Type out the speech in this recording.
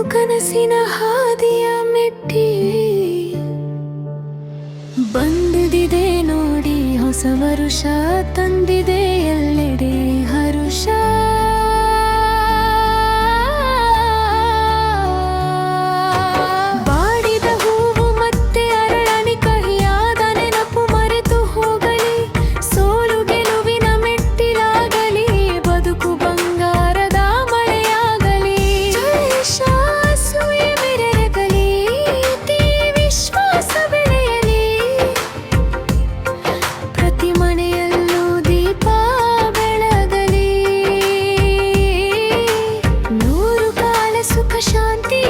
ಕನಸಿನ ಹಾದಿಯ ಮೆಟ್ಟಿ ಬಂದಿದೆ ನೋಡಿ ಹೊಸ ವರುಷ, ತಂದಿದೆ ಎಲ್ಲೆಡೆ ಹರುಷ. ಬಾಡಿದ ಹೂವು ಮತ್ತೆ ಅರಳನಿ, ಕಹಿಯಾದ ನೆನಪು ಮರೆತು ಹೋಗಲಿ. ಸೋಲು ಗೆಲುವಿನ ಮೆಟ್ಟಿಲಾಗಲಿ, ಬದುಕು ಬಂಗಾರದ ಮಳೆಯಾಗಲಿ. ಅಸೂಯೆ ಮೆರೆಯಲಿ, ವಿಶ್ವಾಸ ಬೆಳೆಯಲಿ. ಪ್ರತಿ ಮನೆಯಲ್ಲೂ ದೀಪ ಬೆಳಗಲಿ. ನೂರು ಕಾಲ ಸುಖ ಶಾಂತಿ